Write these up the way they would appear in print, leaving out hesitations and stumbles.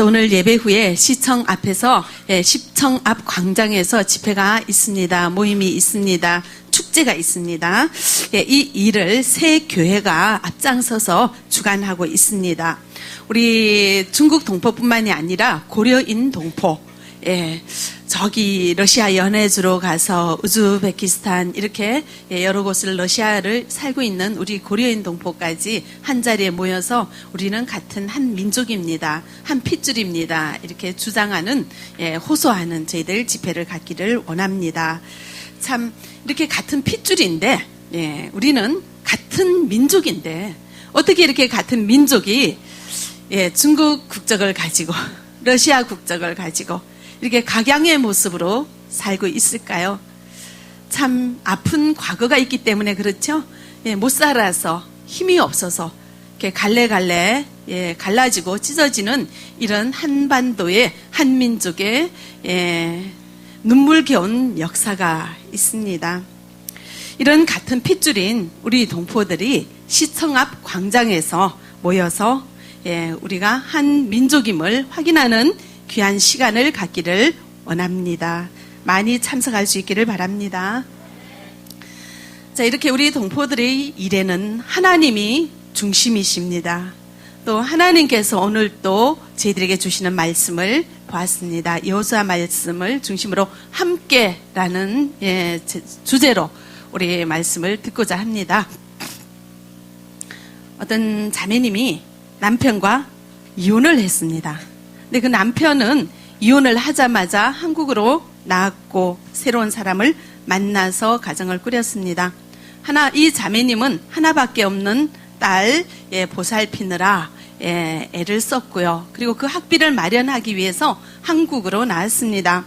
오늘 예배 후에 시청 앞에서, 시청 앞 광장에서 집회가 있습니다. 모임이 있습니다. 축제가 있습니다. 이 일을 새 교회가 앞장서서 주관하고 있습니다. 우리 중국 동포뿐만이 아니라 고려인 동포, 저기 러시아 연해주로 가서 우즈베키스탄 이렇게 여러 곳을 러시아를 살고 있는 우리 고려인 동포까지 한 자리에 모여서 우리는 같은 한 민족입니다. 한 핏줄입니다. 이렇게 주장하는, 호소하는 저희들 집회를 갖기를 원합니다. 참 이렇게 같은 핏줄인데, 우리는 같은 민족인데 어떻게 이렇게 같은 민족이 중국 국적을 가지고 러시아 국적을 가지고 이렇게 각양의 모습으로 살고 있을까요? 참 아픈 과거가 있기 때문에 그렇죠? 못 살아서 힘이 없어서 이렇게 갈래갈래 갈라지고 찢어지는 이런 한반도의 한민족의 눈물겨운 역사가 있습니다. 이런 같은 핏줄인 우리 동포들이 시청 앞 광장에서 모여서 우리가 한 민족임을 확인하는 귀한 시간을 갖기를 원합니다. 많이 참석할 수 있기를 바랍니다. 자, 이렇게 우리 동포들의 일에는 하나님이 중심이십니다. 또 하나님께서 오늘 또 저희들에게 주시는 말씀을 보았습니다. 여호수아 말씀을 중심으로 함께라는 주제로 우리 말씀을 듣고자 합니다. 어떤 자매님이 남편과 이혼을 했습니다. 근데 그 남편은 이혼을 하자마자 한국으로 나왔고 새로운 사람을 만나서 가정을 꾸렸습니다. 이 자매님은 하나밖에 없는 딸 보살피느라 애를 썼고요. 그리고 그 학비를 마련하기 위해서 한국으로 나왔습니다.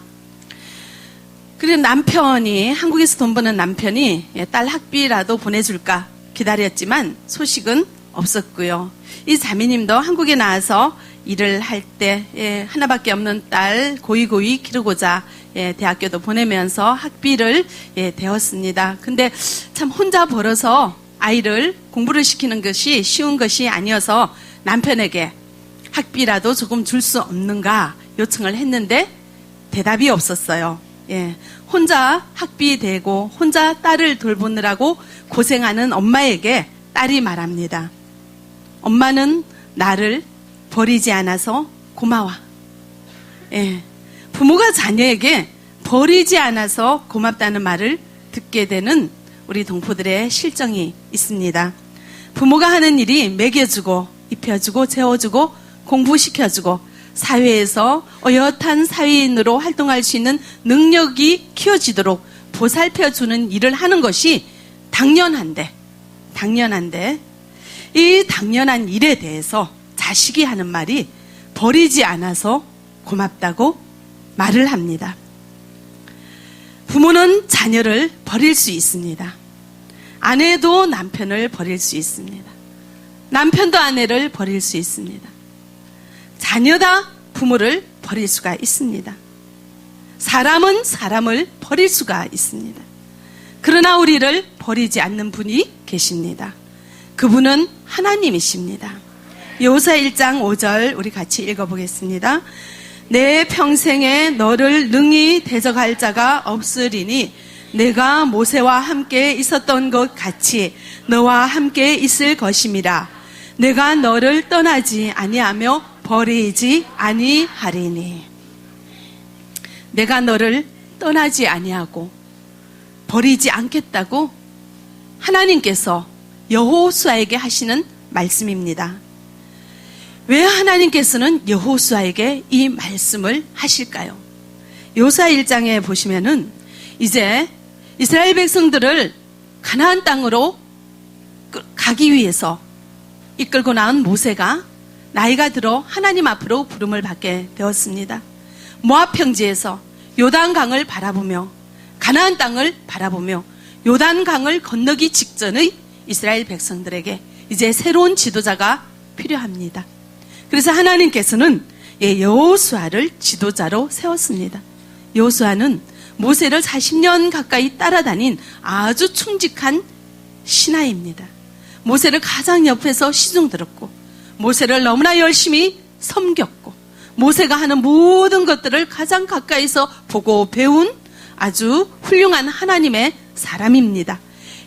그리고 남편이, 한국에서 돈 버는 남편이 딸 학비라도 보내줄까 기다렸지만 소식은 없었고요. 이 자매님도 한국에 나와서 일을 할 때 하나밖에 없는 딸 고이고이 기르고자 대학교도 보내면서 학비를 대었습니다. 근데 참 혼자 벌어서 아이를 공부를 시키는 것이 쉬운 것이 아니어서 남편에게 학비라도 조금 줄 수 없는가 요청을 했는데 대답이 없었어요. 혼자 학비 대고 혼자 딸을 돌보느라고 고생하는 엄마에게 딸이 말합니다. 엄마는 나를 버리지 않아서 고마워. 부모가 자녀에게 버리지 않아서 고맙다는 말을 듣게 되는 우리 동포들의 실정이 있습니다. 부모가 하는 일이 먹여주고 입혀주고 재워주고 공부시켜주고 사회에서 어엿한 사회인으로 활동할 수 있는 능력이 키워지도록 보살펴주는 일을 하는 것이 당연한데 이 당연한 일에 대해서 자식이 하는 말이 버리지 않아서 고맙다고 말을 합니다. 부모는 자녀를 버릴 수 있습니다. 아내도 남편을 버릴 수 있습니다. 남편도 아내를 버릴 수 있습니다. 자녀다 부모를 버릴 수가 있습니다. 사람은 사람을 버릴 수가 있습니다. 그러나 우리를 버리지 않는 분이 계십니다. 그분은 하나님이십니다. 여호수아 1장 5절 우리 같이 읽어보겠습니다. 내 평생에 너를 능히 대적할 자가 없으리니 내가 모세와 함께 있었던 것 같이 너와 함께 있을 것임이라. 내가 너를 떠나지 아니하며 버리지 아니하리니. 내가 너를 떠나지 아니하고 버리지 않겠다고 하나님께서 여호수아에게 하시는 말씀입니다. 왜 하나님께서는 여호수아에게 이 말씀을 하실까요? 여호수아 1장에 보시면은 이제 이스라엘 백성들을 가나안 땅으로 가기 위해서 이끌고 나온 모세가 나이가 들어 하나님 앞으로 부름을 받게 되었습니다. 모압 평지에서 요단강을 바라보며 가나안 땅을 바라보며 요단강을 건너기 직전의 이스라엘 백성들에게 이제 새로운 지도자가 필요합니다. 그래서 하나님께서는 여호수아를 지도자로 세웠습니다. 여호수아는 모세를 40년 가까이 따라다닌 아주 충직한 신하입니다. 모세를 가장 옆에서 시중 들었고 모세를 너무나 열심히 섬겼고 모세가 하는 모든 것들을 가장 가까이서 보고 배운 아주 훌륭한 하나님의 사람입니다.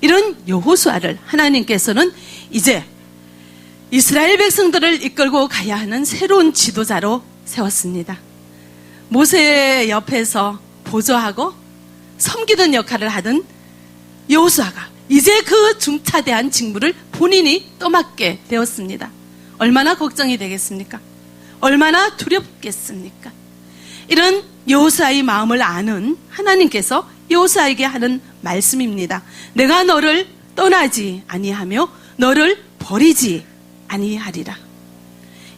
이런 여호수아를 하나님께서는 이제 이스라엘 백성들을 이끌고 가야 하는 새로운 지도자로 세웠습니다. 모세 옆에서 보조하고 섬기던 역할을 하던 여호수아가 이제 그 중차대한 직무를 본인이 떠맡게 되었습니다. 얼마나 걱정이 되겠습니까? 얼마나 두렵겠습니까? 이런 여호수아의 마음을 아는 하나님께서 여호수아에게 하는 말씀입니다. 내가 너를 떠나지 아니하며 너를 버리지 아니하리라.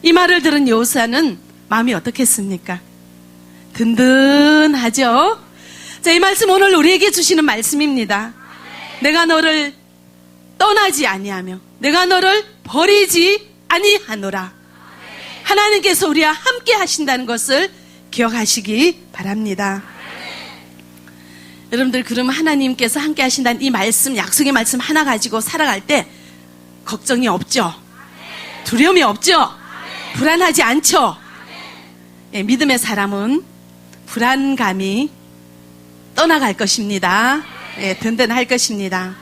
이 말을 들은 여호수아는 마음이 어떻겠습니까? 든든하죠? 자, 이 말씀 오늘 우리에게 주시는 말씀입니다. 내가 너를 떠나지 아니하며 내가 너를 버리지 아니하노라. 하나님께서 우리와 함께 하신다는 것을 기억하시기 바랍니다. 여러분들, 그러면 하나님께서 함께 하신다는 이 말씀, 약속의 말씀 하나 가지고 살아갈 때 걱정이 없죠? 두려움이 없죠? 불안하지 않죠? 예, 믿음의 사람은 불안감이 떠나갈 것입니다. 예, 든든할 것입니다.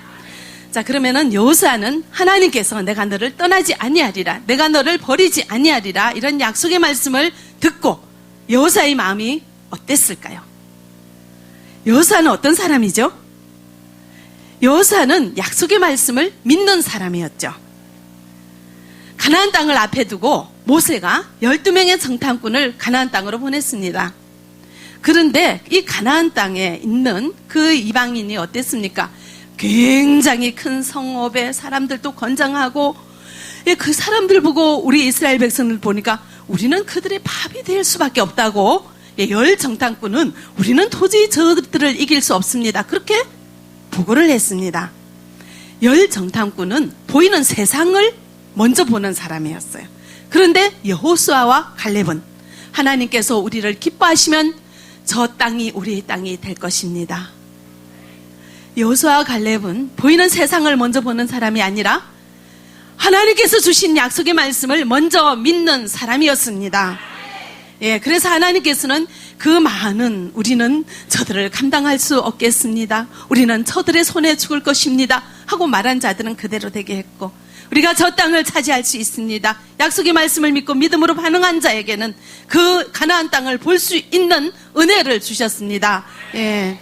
자, 그러면은 여호수아는 하나님께서 내가 너를 떠나지 아니하리라, 내가 너를 버리지 아니하리라, 이런 약속의 말씀을 듣고 여호수아의 마음이 어땠을까요? 여호수아는 어떤 사람이죠? 여호수아는 약속의 말씀을 믿는 사람이었죠. 가나안 땅을 앞에 두고 모세가 12명의 정탐꾼을 가나안 땅으로 보냈습니다. 그런데 이 가나안 땅에 있는 그 이방인이 어땠습니까? 굉장히 큰 성읍에 사람들도 건장하고, 그 사람들 보고 우리 이스라엘 백성들 보니까 우리는 그들의 밥이 될 수밖에 없다고, 열 정탐꾼은 우리는 도저히 저들을 이길 수 없습니다, 그렇게 보고를 했습니다. 열 정탐꾼은 보이는 세상을 먼저 보는 사람이었어요. 그런데 여호수아와 갈렙은 하나님께서 우리를 기뻐하시면 저 땅이 우리의 땅이 될 것입니다. 여호수아와 갈렙은 보이는 세상을 먼저 보는 사람이 아니라 하나님께서 주신 약속의 말씀을 먼저 믿는 사람이었습니다. 예, 그래서 하나님께서는 그 많은 우리는 저들을 감당할 수 없겠습니다, 우리는 저들의 손에 죽을 것입니다 하고 말한 자들은 그대로 되게 했고, 우리가 저 땅을 차지할 수 있습니다, 약속의 말씀을 믿고 믿음으로 반응한 자에게는 그 가나안 땅을 볼 수 있는 은혜를 주셨습니다. 예.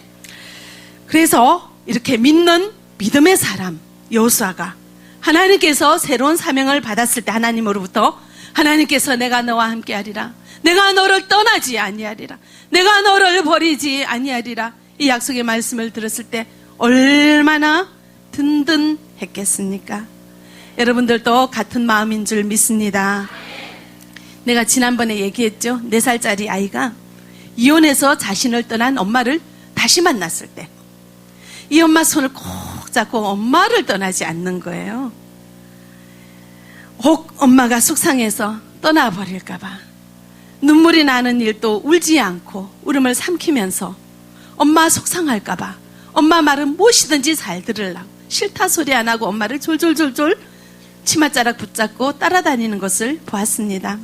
그래서 이렇게 믿는 믿음의 사람 여호수아가 하나님께서 새로운 사명을 받았을 때 하나님으로부터 하나님께서 내가 너와 함께하리라, 내가 너를 떠나지 아니하리라, 내가 너를 버리지 아니하리라, 이 약속의 말씀을 들었을 때 얼마나 든든했겠습니까? 여러분들도 같은 마음인 줄 믿습니다. 내가 지난번에 얘기했죠. 4살짜리 아이가 이혼해서 자신을 떠난 엄마를 다시 만났을 때 이 엄마 손을 꼭 잡고 엄마를 떠나지 않는 거예요. 혹 엄마가 속상해서 떠나버릴까 봐 눈물이 나는 일도 울지 않고 울음을 삼키면서 엄마 속상할까 봐 엄마 말은 무엇이든지 잘 들으려고 싫다 소리 안 하고 엄마를 졸졸졸졸 치맛자락 붙잡고 따라다니는 것을 보았습니다.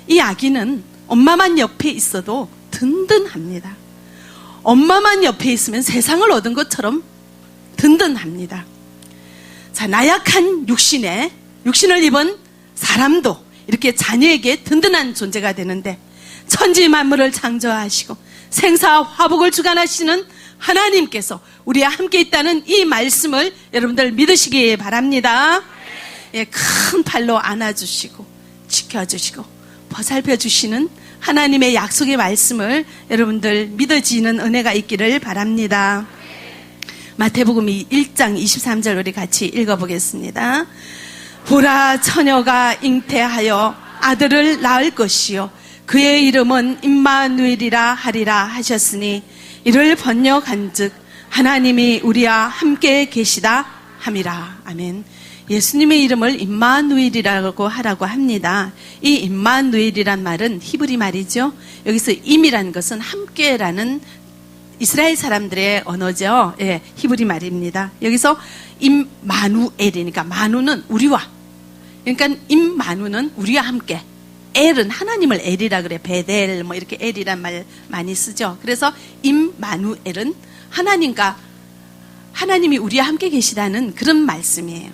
이 아기는 엄마만 옆에 있어도 든든합니다. 엄마만 옆에 있으면 세상을 얻은 것처럼 든든합니다. 자, 나약한 육신을 입은 사람도 이렇게 자녀에게 든든한 존재가 되는데, 천지 만물을 창조하시고 생사 화복을 주관하시는 하나님께서 우리와 함께 있다는 이 말씀을 여러분들 믿으시기 바랍니다. 예, 큰 팔로 안아주시고 지켜주시고 보살펴주시는 하나님의 약속의 말씀을 여러분들 믿어지는 은혜가 있기를 바랍니다. 마태복음 1장 23절 우리 같이 읽어보겠습니다. 보라, 처녀가 잉태하여 아들을 낳을 것이요 그의 이름은 임마누엘이라 하리라 하셨으니 이를 번역한즉 하나님이 우리와 함께 계시다 함이라. 아멘. 예수님의 이름을 임마누엘이라고 하라고 합니다. 이 임마누엘이란 말은 히브리 말이죠. 여기서 임이라는 것은 함께라는 이스라엘 사람들의 언어죠. 예, 히브리 말입니다. 여기서 임마누엘이니까 마누는 우리와, 그러니까 임마누는 우리와 함께, 엘은 하나님을 엘이라 그래. 베델 뭐 이렇게 엘이란 말 많이 쓰죠. 그래서 임마누엘은 하나님이 우리와 함께 계시다는 그런 말씀이에요.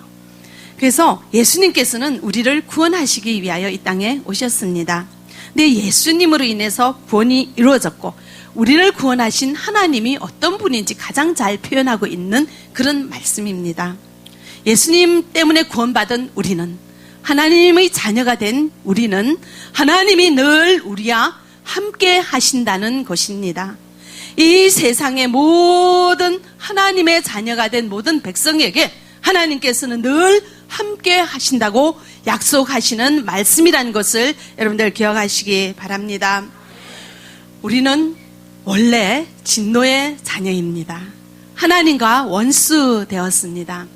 그래서 예수님께서는 우리를 구원하시기 위하여 이 땅에 오셨습니다. 근데 예수님으로 인해서 구원이 이루어졌고 우리를 구원하신 하나님이 어떤 분인지 가장 잘 표현하고 있는 그런 말씀입니다. 예수님 때문에 구원받은 우리는, 하나님의 자녀가 된 우리는 하나님이 늘 우리와 함께 하신다는 것입니다. 이 세상의 모든 하나님의 자녀가 된 모든 백성에게 하나님께서는 늘 함께 하신다고 약속하시는 말씀이라는 것을 여러분들 기억하시기 바랍니다. 우리는 원래 진노의 자녀입니다. 하나님과 원수 되었습니다.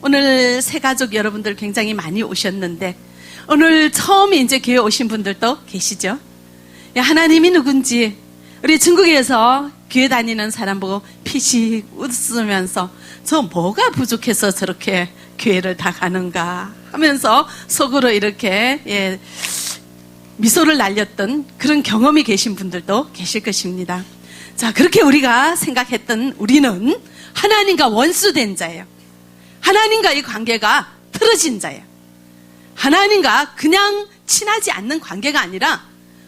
오늘 새가족 여러분들 굉장히 많이 오셨는데 오늘 처음 이제 교회 오신 분들도 계시죠? 하나님이 누군지 우리 중국에서 교회 다니는 사람 보고 피식 웃으면서 저 뭐가 부족해서 저렇게 교회를 다 가는가 하면서 속으로 이렇게 미소를 날렸던 그런 경험이 계신 분들도 계실 것입니다. 자, 그렇게 우리가 생각했던 우리는 하나님과 원수된 자예요. 하나님과의 관계가 틀어진 자예요. 하나님과 그냥 친하지 않는 관계가 아니라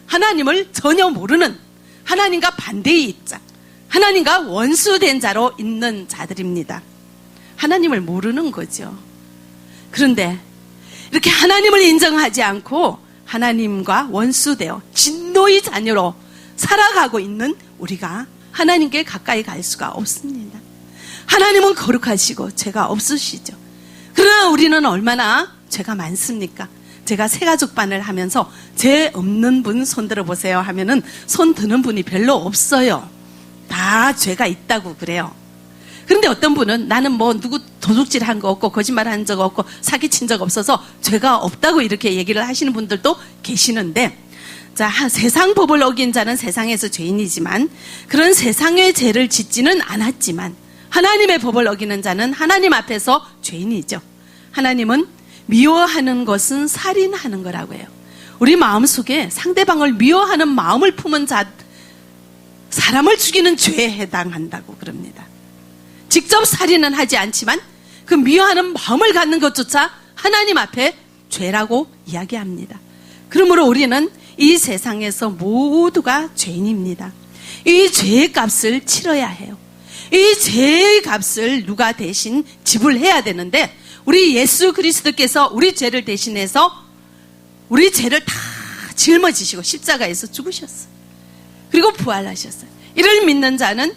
하나님을 전혀 모르는, 하나님과 반대의 입장, 하나님과 원수된 자로 있는 자들입니다. 하나님을 모르는 거죠. 그런데 이렇게 하나님을 인정하지 않고 하나님과 원수되어 진노의 자녀로 살아가고 있는 우리가 하나님께 가까이 갈 수가 없습니다. 하나님은 거룩하시고 죄가 없으시죠. 그러나 우리는 얼마나 죄가 많습니까? 제가 새가족반을 하면서 죄 없는 분 손 들어보세요 하면은 손 드는 분이 별로 없어요. 다 죄가 있다고 그래요. 그런데 어떤 분은 나는 뭐 누구 도둑질 한 거 없고 거짓말 한 적 없고 사기친 적 없어서 죄가 없다고 이렇게 얘기를 하시는 분들도 계시는데, 자, 세상 법을 어긴 자는 세상에서 죄인이지만 그런 세상의 죄를 짓지는 않았지만 하나님의 법을 어기는 자는 하나님 앞에서 죄인이죠. 하나님은 미워하는 것은 살인하는 거라고 해요. 우리 마음속에 상대방을 미워하는 마음을 품은 자, 사람을 죽이는 죄에 해당한다고 그럽니다. 직접 살인은 하지 않지만 그 미워하는 마음을 갖는 것조차 하나님 앞에 죄라고 이야기합니다. 그러므로 우리는 이 세상에서 모두가 죄인입니다. 이 죄의 값을 치러야 해요. 이 죄의 값을 누가 대신 지불해야 되는데 우리 예수 그리스도께서 우리 죄를 대신해서 우리 죄를 다 짊어지시고 십자가에서 죽으셨어요. 그리고 부활하셨어요. 이를 믿는 자는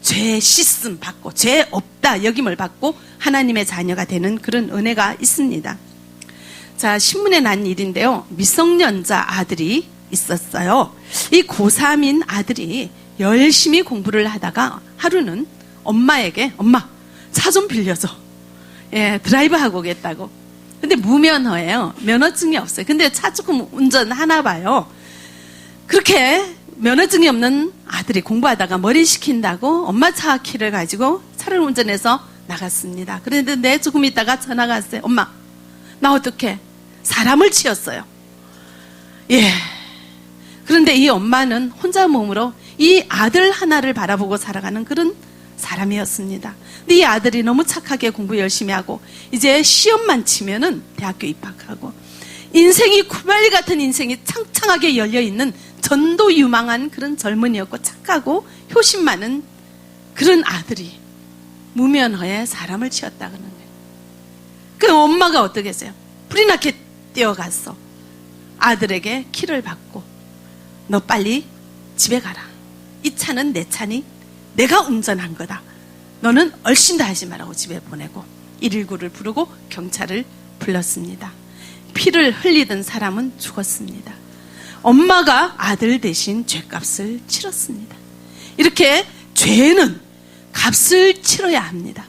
죄 씻음 받고 죄 없다 여김을 받고 하나님의 자녀가 되는 그런 은혜가 있습니다. 자, 신문에 난 일인데요. 미성년자 아들이 있었어요. 이 고3인 아들이 열심히 공부를 하다가 하루는 엄마에게 엄마 차 좀 빌려줘. 드라이브 하고 오겠다고. 근데 무면허예요. 면허증이 없어요. 근데 차 조금 운전하나 봐요. 그렇게 면허증이 없는 아들이 공부하다가 머리 식힌다고 엄마 차 키를 가지고 차를 운전해서 나갔습니다. 그런데 조금 있다가 전화가 왔어요. 엄마, 나 어떡해? 사람을 치었어요. 그런데 이 엄마는 혼자 몸으로 이 아들 하나를 바라보고 살아가는 그런 사람이었습니다. 근데 이 아들이 너무 착하게 공부 열심히 하고 이제 시험만 치면은 대학교 입학하고 인생이 쿠발리 같은 인생이 창창하게 열려있는 전도 유망한 그런 젊은이였고 착하고 효심 많은 그런 아들이 무면허에 사람을 치었다 그러는 거예요. 그 엄마가 어떻게 했어요? 불이 나게 뛰어가서 아들에게 키를 받고 너 빨리 집에 가라. 이 차는 내 차니 내가 운전한 거다. 너는 얼씬도 하지 말라고 집에 보내고 119를 부르고 경찰을 불렀습니다. 피를 흘리던 사람은 죽었습니다. 엄마가 아들 대신 죄값을 치렀습니다. 이렇게 죄는 값을 치러야 합니다.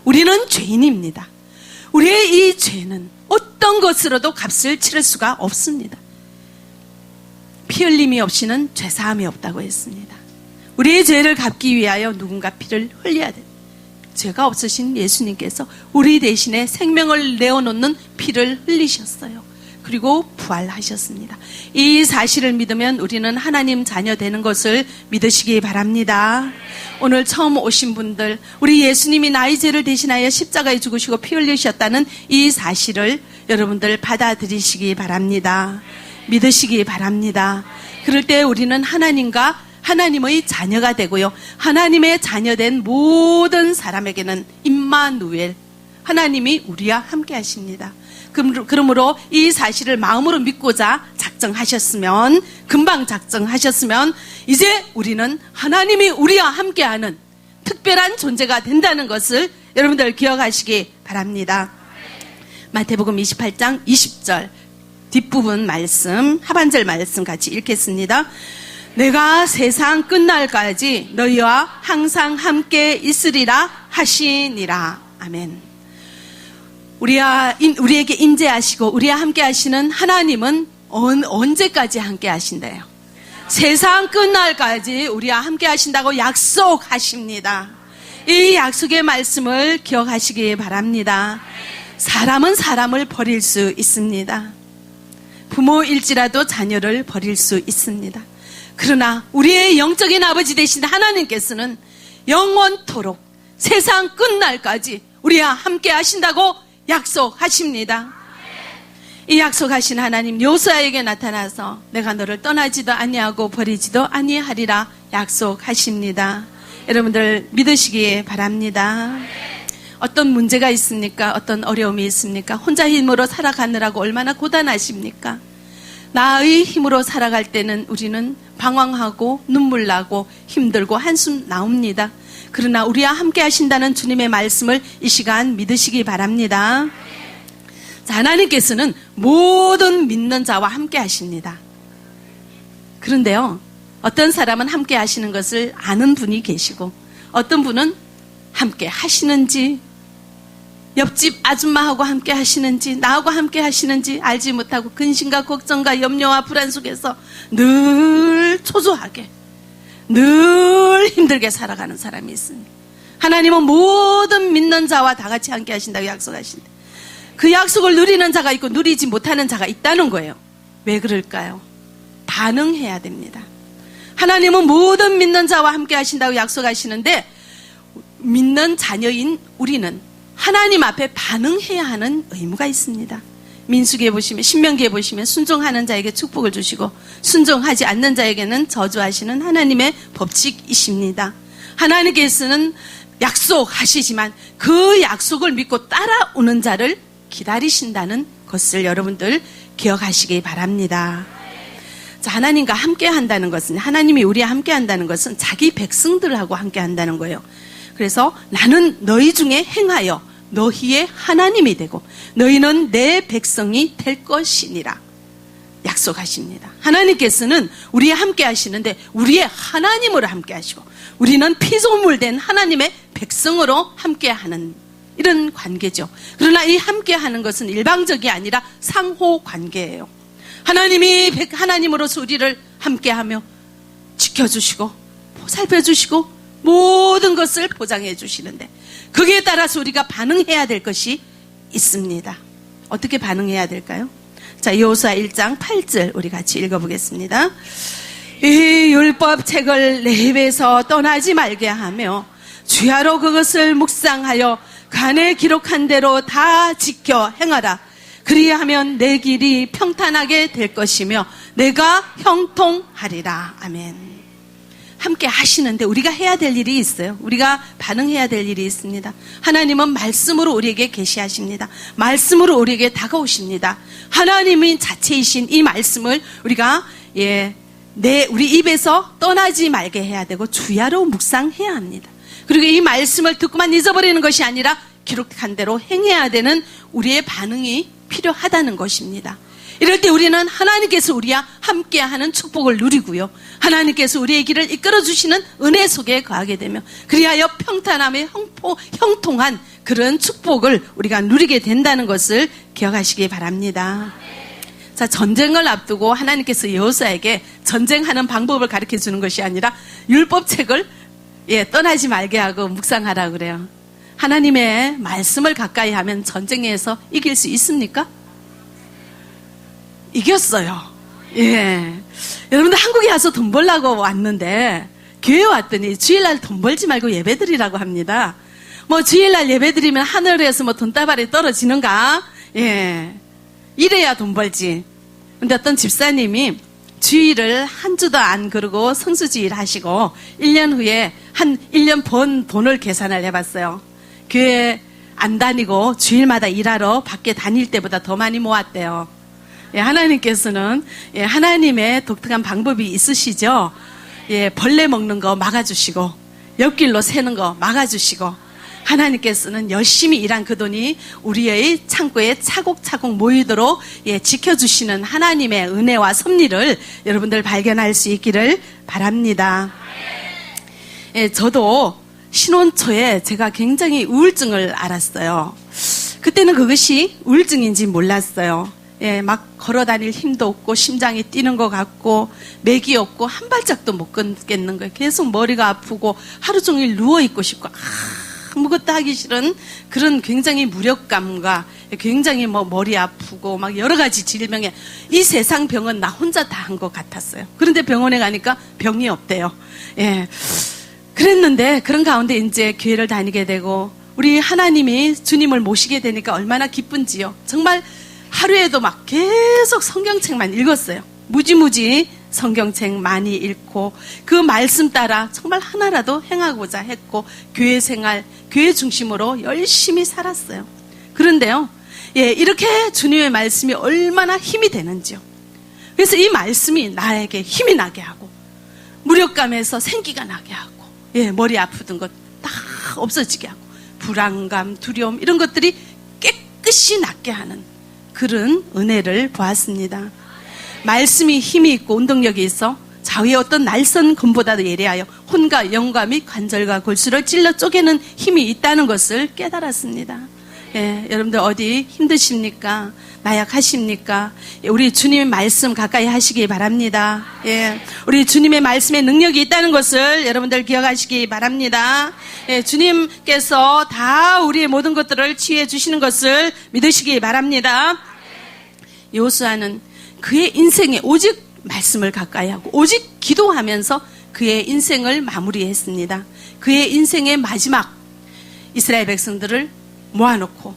우리는 죄인입니다. 우리의 이 죄는 어떤 것으로도 값을 치를 수가 없습니다. 피 흘림이 없이는 죄사함이 없다고 했습니다. 우리의 죄를 갚기 위하여 누군가 피를 흘려야 됩니다. 죄가 없으신 예수님께서 우리 대신에 생명을 내어놓는 피를 흘리셨어요. 그리고 부활하셨습니다. 이 사실을 믿으면 우리는 하나님 자녀 되는 것을 믿으시기 바랍니다. 오늘 처음 오신 분들, 우리 예수님이 나의 죄를 대신하여 십자가에 죽으시고 피 흘리셨다는 이 사실을 여러분들 받아들이시기 바랍니다. 믿으시기 바랍니다. 그럴 때 우리는 하나님의 자녀가 되고요. 하나님의 자녀된 모든 사람에게는 임마누엘, 하나님이 우리와 함께 하십니다. 그러므로 이 사실을 마음으로 믿고자 금방 작정하셨으면 이제 우리는 하나님이 우리와 함께하는 특별한 존재가 된다는 것을 여러분들 기억하시기 바랍니다. 마태복음 28장 20절 뒷부분 말씀, 하반절 말씀 같이 읽겠습니다. 내가 세상 끝날까지 너희와 항상 함께 있으리라 하시니라. 아멘. 우리에게 임재하시고 우리와 함께 하시는 하나님은 언제까지 함께 하신대요? 세상 끝날까지 우리와 함께 하신다고 약속하십니다. 이 약속의 말씀을 기억하시기 바랍니다. 사람은 사람을 버릴 수 있습니다. 부모일지라도 자녀를 버릴 수 있습니다. 그러나 우리의 영적인 아버지 되신 하나님께서는 영원토록 세상 끝날까지 우리와 함께 하신다고 약속하십니다. 이 약속하신 하나님 요수아에게 나타나서 내가 너를 떠나지도 아니하고 버리지도 아니하리라 약속하십니다. 여러분들 믿으시기 바랍니다. 어떤 문제가 있습니까? 어떤 어려움이 있습니까? 혼자 힘으로 살아가느라고 얼마나 고단하십니까? 나의 힘으로 살아갈 때는 우리는 방황하고 눈물 나고 힘들고 한숨 나옵니다. 그러나 우리와 함께 하신다는 주님의 말씀을 이 시간 믿으시기 바랍니다. 자, 하나님께서는 모든 믿는 자와 함께 하십니다. 그런데요, 어떤 사람은 함께 하시는 것을 아는 분이 계시고 어떤 분은 함께 하시는지, 옆집 아줌마하고 함께 하시는지, 나하고 함께 하시는지 알지 못하고 근심과 걱정과 염려와 불안 속에서 늘 초조하게, 늘 힘들게 살아가는 사람이 있습니다. 하나님은 모든 믿는 자와 다 같이 함께 하신다고 약속하신다. 그 약속을 누리는 자가 있고 누리지 못하는 자가 있다는 거예요. 왜 그럴까요? 반응해야 됩니다. 하나님은 모든 믿는 자와 함께 하신다고 약속하시는데 믿는 자녀인 우리는 하나님 앞에 반응해야 하는 의무가 있습니다. 민수기에 보시면, 신명기에 보시면 순종하는 자에게 축복을 주시고 순종하지 않는 자에게는 저주하시는 하나님의 법칙이십니다. 하나님께서는 약속하시지만 그 약속을 믿고 따라오는 자를 기다리신다는 것을 여러분들 기억하시기 바랍니다. 자, 하나님과 함께 한다는 것은, 하나님이 우리와 함께 한다는 것은 자기 백성들하고 함께 한다는 거예요. 그래서 나는 너희 중에 행하여 너희의 하나님이 되고 너희는 내 백성이 될 것이니라 약속하십니다. 하나님께서는 우리와 함께 하시는데 우리의 하나님으로 함께 하시고 우리는 피조물된 하나님의 백성으로 함께 하는 이런 관계죠. 그러나 이 함께 하는 것은 일방적이 아니라 상호 관계예요. 하나님이 하나님으로서 우리를 함께하며 지켜주시고 살펴주시고 모든 것을 보장해 주시는데 거기에 따라서 우리가 반응해야 될 것이 있습니다. 어떻게 반응해야 될까요? 자, 여호수아 1장 8절 우리 같이 읽어보겠습니다. 이 율법책을 내 입에서 떠나지 말게 하며 주야로 그것을 묵상하여 그 안에 기록한 대로 다 지켜 행하라. 그리하면 내 길이 평탄하게 될 것이며 내가 형통하리라. 아멘. 함께 하시는데 우리가 해야 될 일이 있어요. 우리가 반응해야 될 일이 있습니다. 하나님은 말씀으로 우리에게 계시하십니다. 말씀으로 우리에게 다가오십니다. 하나님인 자체이신 이 말씀을 우리가 우리 입에서 떠나지 말게 해야 되고 주야로 묵상해야 합니다. 그리고 이 말씀을 듣고만 잊어버리는 것이 아니라 기록한 대로 행해야 되는 우리의 반응이 필요하다는 것입니다. 이럴 때 우리는 하나님께서 우리와 함께하는 축복을 누리고요. 하나님께서 우리의 길을 이끌어주시는 은혜 속에 거하게 되며 그리하여 평탄함에 형통한 그런 축복을 우리가 누리게 된다는 것을 기억하시기 바랍니다. 자, 전쟁을 앞두고 하나님께서 여호수아에게 전쟁하는 방법을 가르쳐 주는 것이 아니라 율법책을 떠나지 말게 하고 묵상하라 그래요. 하나님의 말씀을 가까이 하면 전쟁에서 이길 수 있습니까? 이겼어요. 예. 여러분들 한국에 와서 돈 벌려고 왔는데 교회 왔더니 주일날 돈 벌지 말고 예배드리라고 합니다. 뭐 주일날 예배드리면 하늘에서 뭐 돈다발이 떨어지는가? 예. 이래야 돈 벌지. 근데 어떤 집사님이 주일을 한 주도 안 그러고 성수주일 하시고 1년 후에 한 1년 번 돈을 계산을 해봤어요. 교회 안 다니고 주일마다 일하러 밖에 다닐 때보다 더 많이 모았대요. 예, 하나님께서는 예, 하나님의 독특한 방법이 있으시죠. 예, 벌레 먹는 거 막아주시고 옆길로 새는 거 막아주시고 하나님께서는 열심히 일한 그 돈이 우리의 창고에 차곡차곡 모이도록 예, 지켜주시는 하나님의 은혜와 섭리를 여러분들 발견할 수 있기를 바랍니다. 예, 저도 신혼 초에 제가 굉장히 우울증을 앓았어요. 그때는 그것이 우울증인지 몰랐어요. 예, 막 걸어 다닐 힘도 없고 심장이 뛰는 것 같고 맥이 없고 한 발짝도 못 걷겠는 거예요. 계속 머리가 아프고 하루 종일 누워 있고 싶고 아무것도 하기 싫은 그런 굉장히 무력감과 굉장히 뭐 머리 아프고 막 여러 가지 질병에 이 세상 병은 나 혼자 다 한 것 같았어요. 그런데 병원에 가니까 병이 없대요. 예. 그랬는데 그런 가운데 이제 교회를 다니게 되고 우리 하나님이 주님을 모시게 되니까 얼마나 기쁜지요. 정말 하루에도 막 계속 성경책만 읽었어요. 무지무지 성경책 많이 읽고 그 말씀 따라 정말 하나라도 행하고자 했고 교회 생활, 교회 중심으로 열심히 살았어요. 그런데요, 예, 이렇게 주님의 말씀이 얼마나 힘이 되는지요. 그래서 이 말씀이 나에게 힘이 나게 하고 무력감에서 생기가 나게 하고 예, 머리 아프던 것 다 없어지게 하고 불안감, 두려움 이런 것들이 깨끗이 낫게 하는 그런 은혜를 보았습니다. 말씀이 힘이 있고 운동력이 있어 좌우의 어떤 날선 검보다도 예리하여 혼과 영과 및 관절과 골수를 찔러 쪼개는 힘이 있다는 것을 깨달았습니다. 예, 여러분들 어디 힘드십니까? 나약하십니까? 예, 우리 주님의 말씀 가까이 하시기 바랍니다. 예, 우리 주님의 말씀에 능력이 있다는 것을 여러분들 기억하시기 바랍니다. 예, 주님께서 다 우리의 모든 것들을 치유해 주시는 것을 믿으시기 바랍니다. 요수아는 그의 인생에 오직 말씀을 가까이 하고 오직 기도하면서 그의 인생을 마무리했습니다. 그의 인생의 마지막 이스라엘 백성들을 모아놓고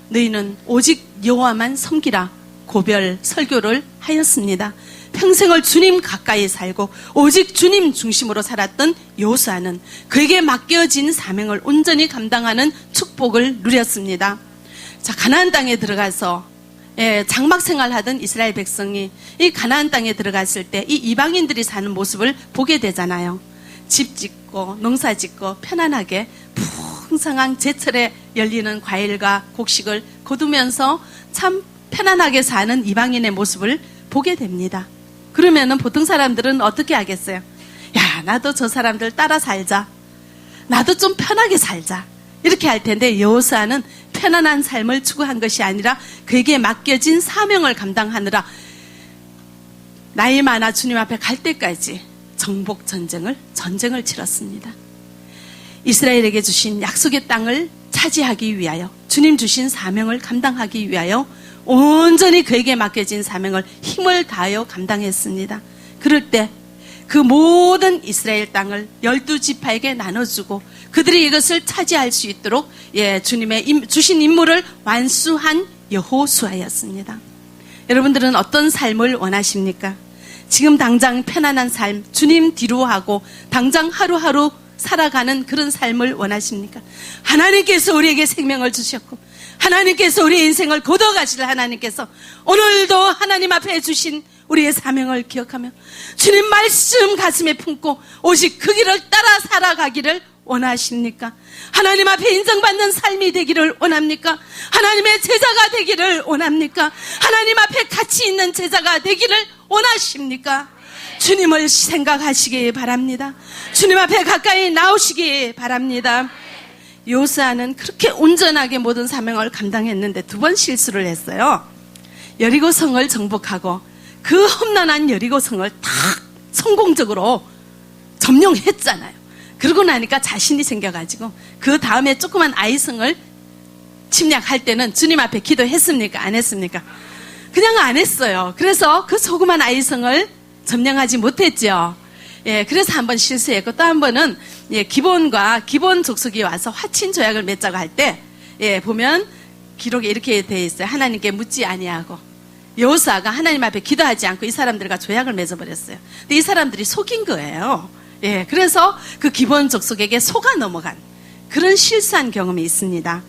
너희는 오직 여호와만 섬기라 고별 설교를 하였습니다. 평생을 주님 가까이 살고 오직 주님 중심으로 살았던 요수아는 그에게 맡겨진 사명을 온전히 감당하는 축복을 누렸습니다. 자, 가나안 땅에 들어가서 예, 장막 생활하던 이스라엘 백성이 이 가나안 땅에 들어갔을 때 이 이방인들이 사는 모습을 보게 되잖아요. 집 짓고 농사 짓고 편안하게 풍성한 제철에 열리는 과일과 곡식을 거두면서 참 편안하게 사는 이방인의 모습을 보게 됩니다. 그러면은 보통 사람들은 어떻게 하겠어요? 야, 나도 저 사람들 따라 살자. 나도 좀 편하게 살자. 이렇게 할 텐데 여호수아는 편안한 삶을 추구한 것이 아니라 그에게 맡겨진 사명을 감당하느라 나이 많아 주님 앞에 갈 때까지 정복 전쟁을 치렀습니다. 이스라엘에게 주신 약속의 땅을 차지하기 위하여 주님 주신 사명을 감당하기 위하여 온전히 그에게 맡겨진 사명을 힘을 다하여 감당했습니다. 그럴 때 그 모든 이스라엘 땅을 12지파에게 나눠주고 그들이 이것을 차지할 수 있도록 예, 주님의 주신 임무를 완수한 여호수아였습니다. 여러분들은 어떤 삶을 원하십니까? 지금 당장 편안한 삶, 주님 뒤로 하고 당장 하루하루 살아가는 그런 삶을 원하십니까? 하나님께서 우리에게 생명을 주셨고 하나님께서 우리의 인생을 거둬가실 하나님께서 오늘도 하나님 앞에 주신 우리의 사명을 기억하며 주님 말씀 가슴에 품고 오직 그 길을 따라 살아가기를 원하십니까? 하나님 앞에 인정받는 삶이 되기를 원합니까? 하나님의 제자가 되기를 원합니까? 하나님 앞에 가치 있는 제자가 되기를 원하십니까? 주님을 생각하시기 바랍니다. 주님 앞에 가까이 나오시기 바랍니다. 요수아는 그렇게 온전하게 모든 사명을 감당했는데 두 번 실수를 했어요. 여리고성을 정복하고 그 험난한 여리고성을 다 성공적으로 점령했잖아요. 그러고 나니까 자신이 생겨가지고 그 다음에 조그만 아이성을 침략할 때는 주님 앞에 기도했습니까? 안 했습니까? 그냥 안 했어요. 그래서 그 조그만 아이성을 점령하지 못했죠. 예, 그래서 한번 실수했고, 또 한 번은, 예, 기본과 기본 족속이 와서 화친 조약을 맺자고 할 때, 예, 보면 기록에 이렇게 되어 있어요. 하나님께 묻지 아니하고. 여호수아가 하나님 앞에 기도하지 않고 이 사람들과 조약을 맺어버렸어요. 근데 이 사람들이 속인 거예요. 예, 그래서 그 기본 족속에게 속아 넘어간 그런 실수한 경험이 있습니다.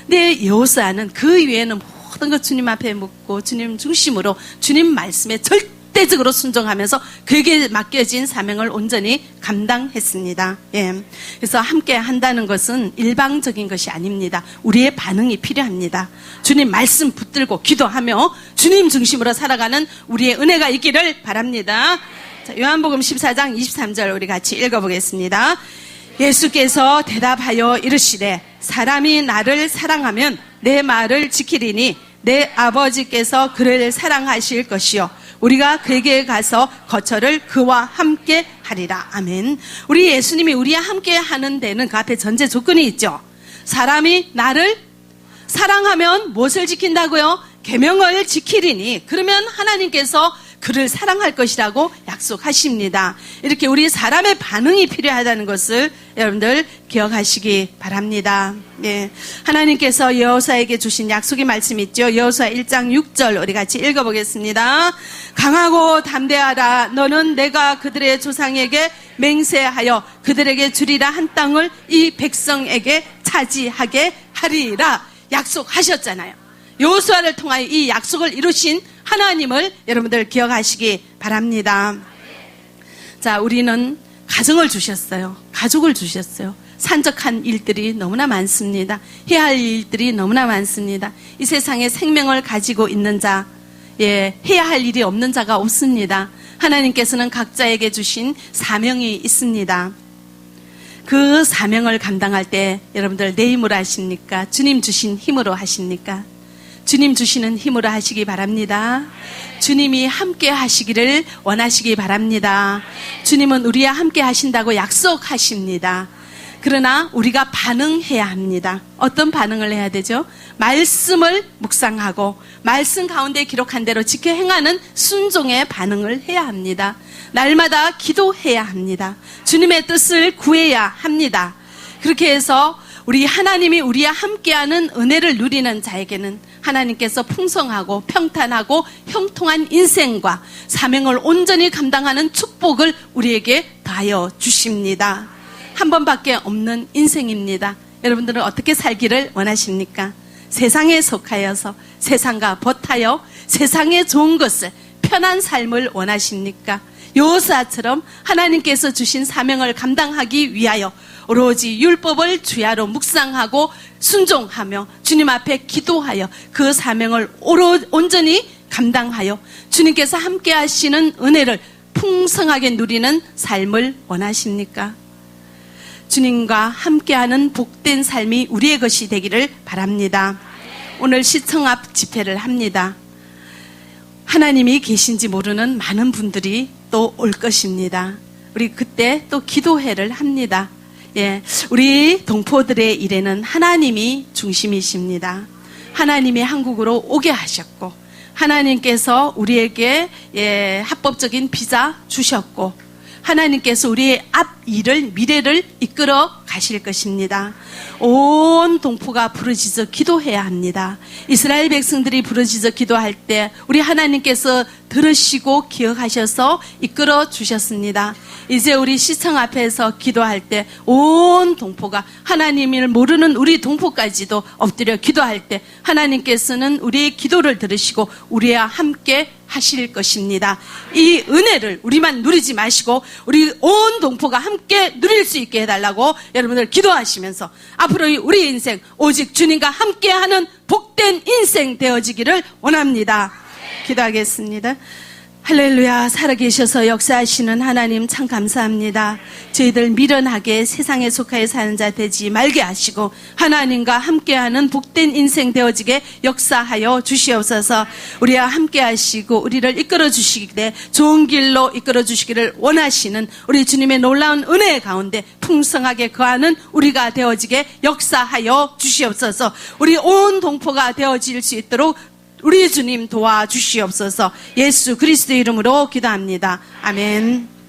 근데 여호수아는 그 위에는 모든 것 주님 앞에 묻고 주님 중심으로 주님 말씀에 절대적으로 순종하면서 그에게 맡겨진 사명을 온전히 감당했습니다. 예. 그래서 함께 한다는 것은 일방적인 것이 아닙니다. 우리의 반응이 필요합니다. 주님 말씀 붙들고 기도하며 주님 중심으로 살아가는 우리의 은혜가 있기를 바랍니다. 자, 요한복음 14장 23절 우리 같이 읽어보겠습니다. 예수께서 대답하여 이르시되 사람이 나를 사랑하면 내 말을 지키리니 내 아버지께서 그를 사랑하실 것이요 우리가 그에게 가서 거처를 그와 함께 하리라. 아멘. 우리 예수님이 우리와 함께 하는 데는 그 앞에 전제 조건이 있죠. 사람이 나를 사랑하면 무엇을 지킨다고요? 계명을 지키리니 그러면 하나님께서 그를 사랑할 것이라고 약속하십니다. 이렇게 우리 사람의 반응이 필요하다는 것을 여러분들 기억하시기 바랍니다. 네. 하나님께서 여호수아에게 주신 약속의 말씀이 있죠. 여호수아 1장 6절 우리 같이 읽어보겠습니다. 강하고 담대하라. 너는 내가 그들의 조상에게 맹세하여 그들에게 주리라 한 땅을 이 백성에게 차지하게 하리라. 약속하셨잖아요. 여호수아를 통하여 이 약속을 이루신 하나님을 여러분들 기억하시기 바랍니다. 자, 우리는 가정을 주셨어요. 가족을 주셨어요. 산적한 일들이 너무나 많습니다. 해야 할 일들이 너무나 많습니다. 이 세상에 생명을 가지고 있는 자, 예, 해야 할 일이 없는 자가 없습니다. 하나님께서는 각자에게 주신 사명이 있습니다. 그 사명을 감당할 때 여러분들 내 힘으로 하십니까? 주님 주신 힘으로 하십니까? 주님 주시는 힘으로 하시기 바랍니다. 주님이 함께 하시기를 원하시기 바랍니다. 주님은 우리와 함께 하신다고 약속하십니다. 그러나 우리가 반응해야 합니다. 어떤 반응을 해야 되죠? 말씀을 묵상하고 말씀 가운데 기록한 대로 지켜 행하는 순종의 반응을 해야 합니다. 날마다 기도해야 합니다. 주님의 뜻을 구해야 합니다. 그렇게 해서 우리 하나님이 우리와 함께하는 은혜를 누리는 자에게는 하나님께서 풍성하고 평탄하고 형통한 인생과 사명을 온전히 감당하는 축복을 우리에게 더하여 주십니다. 한 번밖에 없는 인생입니다. 여러분들은 어떻게 살기를 원하십니까? 세상에 속하여서 세상과 벗하여 세상의 좋은 것을 편한 삶을 원하십니까? 여호수아처럼 하나님께서 주신 사명을 감당하기 위하여 오로지 율법을 주야로 묵상하고 순종하며 주님 앞에 기도하여 그 사명을 온전히 감당하여 주님께서 함께 하시는 은혜를 풍성하게 누리는 삶을 원하십니까? 주님과 함께하는 복된 삶이 우리의 것이 되기를 바랍니다. 오늘 시청 앞 집회를 합니다. 하나님이 계신지 모르는 많은 분들이 또 올 것입니다. 우리 그때 또 기도회를 합니다. 예, 우리 동포들의 일에는 하나님이 중심이십니다. 하나님이 한국으로 오게 하셨고 하나님께서 우리에게 합법적인 비자 주셨고 하나님께서 우리의 앞 일을 미래를 이끌어 가실 것입니다. 온 동포가 부르짖어 기도해야 합니다. 이스라엘 백성들이 부르짖어 기도할 때 우리 하나님께서 들으시고 기억하셔서 이끌어 주셨습니다. 이제 우리 시청 앞에서 기도할 때 온 동포가 하나님을 모르는 우리 동포까지도 엎드려 기도할 때 하나님께서는 우리의 기도를 들으시고 우리와 함께 하실 것입니다. 이 은혜를 우리만 누리지 마시고 우리 온 동포가 함께 누릴 수 있게 해달라고 여러분들 기도하시면서 앞으로 우리 인생 오직 주님과 함께하는 복된 인생 되어지기를 원합니다. 기도하겠습니다. 할렐루야. 살아계셔서 역사하시는 하나님 참 감사합니다. 저희들 미련하게 세상에 속하여 사는 자 되지 말게 하시고 하나님과 함께하는 복된 인생 되어지게 역사하여 주시옵소서. 우리와 함께 하시고 우리를 이끌어 주시기에 좋은 길로 이끌어 주시기를 원하시는 우리 주님의 놀라운 은혜 가운데 풍성하게 거하는 우리가 되어지게 역사하여 주시옵소서. 우리 온 동포가 되어질 수 있도록 우리 주님 도와주시옵소서. 예수 그리스도의 이름으로 기도합니다. 아멘.